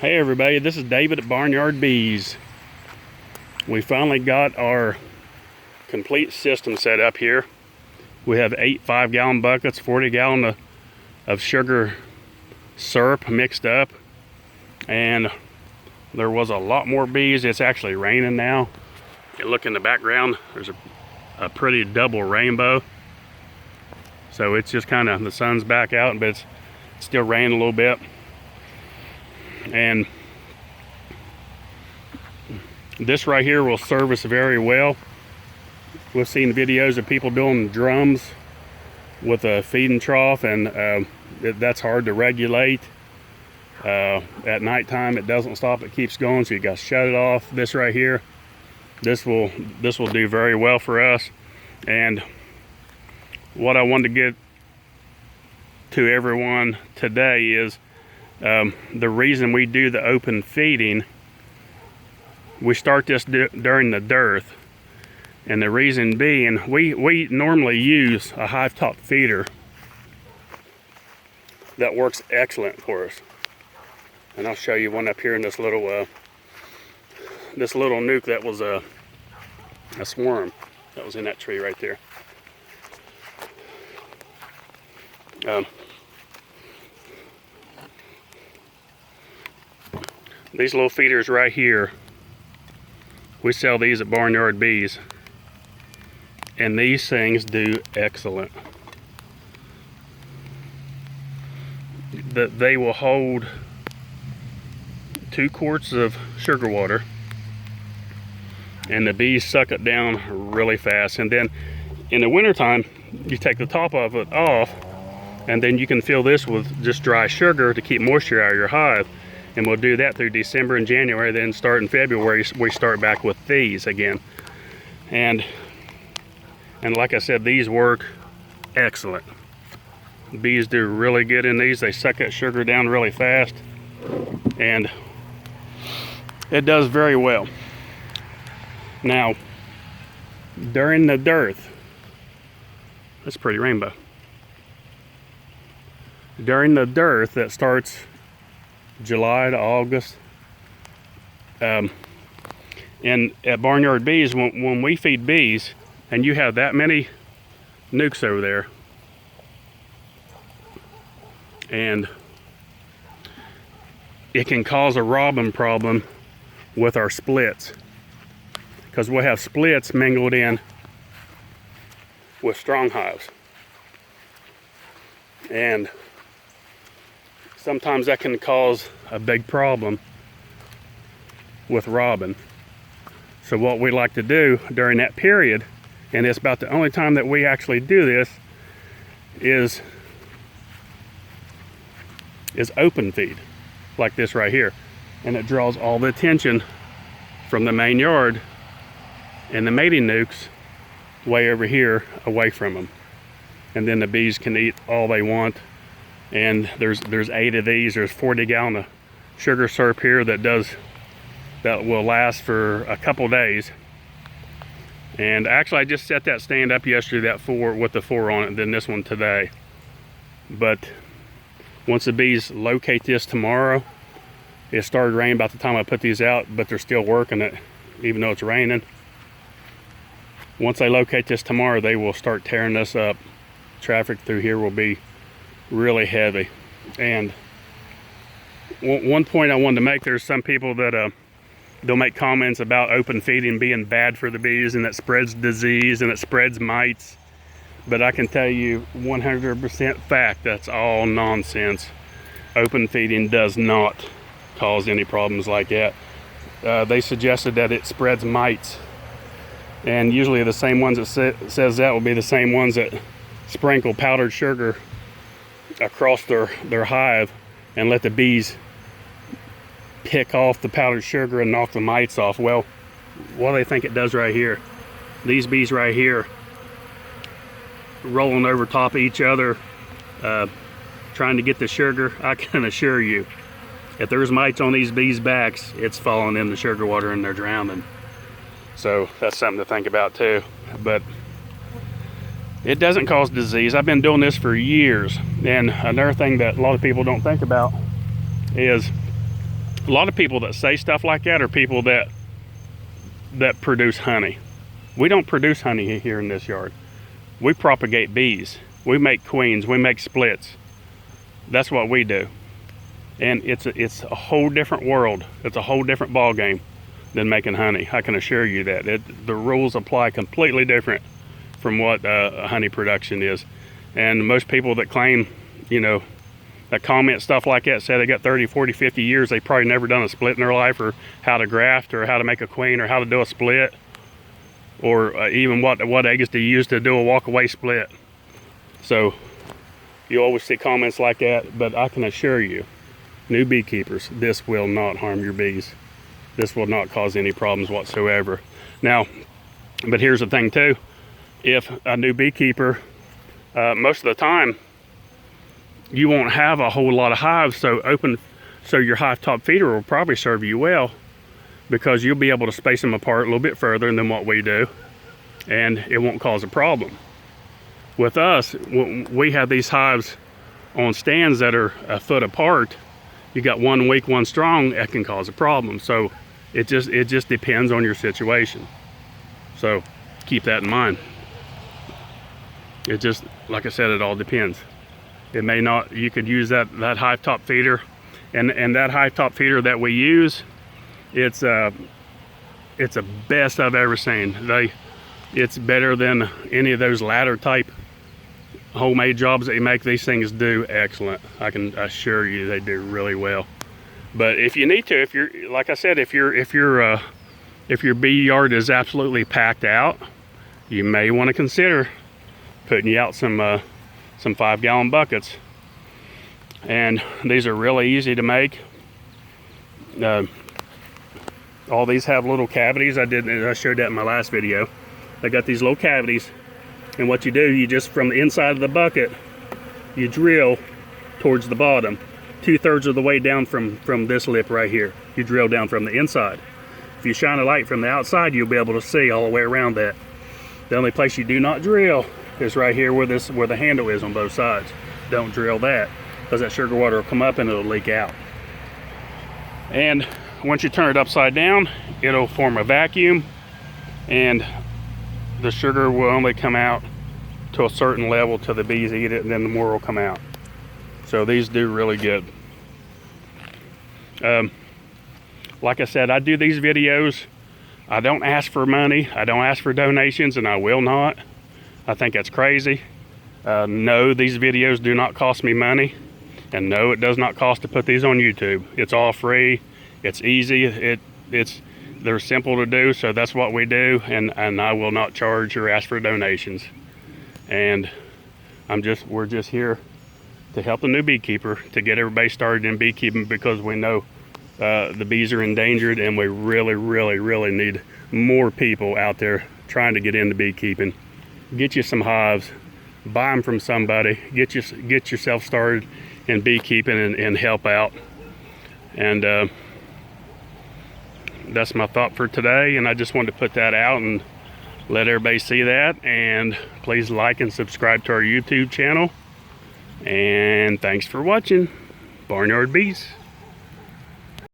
Hey everybody, this is David at Barnyard Bees. We finally got our complete system set up here. We have 8 5-gallon buckets, 40 gallon of sugar syrup mixed up, and there was a lot more bees. It's actually raining now. You look in the background, there's a pretty double rainbow. So it's just kind of, the sun's back out, but it's still raining a little bit. And this right here will serve us very well. We've seen videos of people doing drums with a feeding trough, and that's hard to regulate. At nighttime it doesn't stop, it keeps going, so you got to shut it off. This right here, this will do very well for us. And what I wanted to get to everyone today is the reason we do the open feeding. We start this during the dearth, and the reason being, we normally use a hive top feeder that works excellent for us. And I'll show you one up here in this little nuke that was a swarm that was in that tree right there. These little feeders right here, we sell these at Barnyard Bees, and these things do excellent. They will hold 2 quarts of sugar water, and the bees suck it down really fast. And then in the wintertime, you take the top of it off, and then you can fill this with just dry sugar to keep moisture out of your hive. And we'll do that through December and January. Then start in February, we start back with these again. And like I said, these work excellent. Bees do really good in these. They suck that sugar down really fast, and it does very well. Now, during the dearth, that's a pretty rainbow. During the dearth that starts July to August, and at Barnyard Bees, when we feed bees, and you have that many nukes over there, and it can cause a robbing problem with our splits, because we'll have splits mingled in with strong hives, and sometimes that can cause a big problem with robbing. So what we like to do during that period, and it's about the only time that we actually do this, is open feed like this right here, and it draws all the attention from the main yard and the mating nukes way over here away from them, and then the bees can eat all they want. And there's 8 of these. There's 40 gallon of sugar syrup here that will last for a couple days. And actually, I just set that stand up yesterday, that 4 with the 4 on it, and then this one today. But once the bees locate this tomorrow, it started raining about the time I put these out, but they're still working it even though it's raining. Once they locate this tomorrow, they will start tearing this up. Traffic through here will be really heavy. And one point I wanted to make, there's some people that they'll make comments about open feeding being bad for the bees, and it spreads disease and it spreads mites. But I can tell you 100% fact, that's all nonsense. Open feeding does not cause any problems like that. They suggested that it spreads mites, and usually the same ones that says that will be the same ones that sprinkle powdered sugar across their hive and let the bees pick off the powdered sugar and knock the mites off. Well, what do they think it does right here? These bees right here rolling over top of each other, trying to get the sugar. I can assure you, if there's mites on these bees' backs, it's falling in the sugar water and they're drowning. So that's something to think about too. But it doesn't cause disease. I've been doing this for years. And another thing that a lot of people don't think about is A lot of people that say stuff like that are people that produce honey. We don't produce honey here in this yard. We propagate bees. We make queens. We make splits. That's what we do. And it's a whole different world. It's a whole different ball game than making honey. I can assure you that. The rules apply completely different from what honey production is. And most people that claim, you know, that comment stuff like that, say they got 30, 40, 50 years, they probably never done a split in their life, or how to graft, or how to make a queen, or how to do a split, or even what eggs to use to do a walk-away split. So you always see comments like that, but I can assure you, new beekeepers, this will not harm your bees. This will not cause any problems whatsoever. Now, but here's the thing too, if a new beekeeper, most of the time, you won't have a whole lot of hives, so your hive top feeder will probably serve you well, because you'll be able to space them apart a little bit further than what we do, and it won't cause a problem. With us, we have these hives on stands that are a foot apart. You got one weak, one strong, that can cause a problem. So it just depends on your situation. So keep that in mind. It just, like I said, it all depends. It may not, you could use that hive top feeder, and that hive top feeder that we use, it's the best I've ever seen. It's better than any of those ladder type homemade jobs that you make. These things do excellent. I can assure you they do really well. But if you need to, if you're, like I said, if your bee yard is absolutely packed out, you may want to consider putting you out some 5-gallon buckets. And these are really easy to make. All these have little cavities. I showed that in my last video. They got these little cavities, and what you do, you just, from the inside of the bucket, you drill towards the bottom, 2/3 of the way down from this lip right here. You drill down from the inside. If you shine a light from the outside, you'll be able to see all the way around that. The only place you do not drill is right here where the handle is on both sides. Don't drill that, because that sugar water will come up and it'll leak out. And once you turn it upside down, it'll form a vacuum, and the sugar will only come out to a certain level till the bees eat it, and then the more will come out. So these do really good. Like I said, I do these videos. I don't ask for money. I don't ask for donations, and I will not. I think that's crazy. No, these videos do not cost me money. And no, it does not cost to put these on YouTube. It's all free. It's easy. They're simple to do, so that's what we do. And I will not charge or ask for donations. And we're just here to help the new beekeeper, to get everybody started in beekeeping, because we know the bees are endangered, and we really, really, really need more people out there trying to get into beekeeping. Get you some hives, buy them from somebody, get yourself started in beekeeping, and help out. And that's my thought for today, and I just wanted to put that out and let everybody see that. And please like and subscribe to our YouTube channel. And thanks for watching. Barnyard Bees.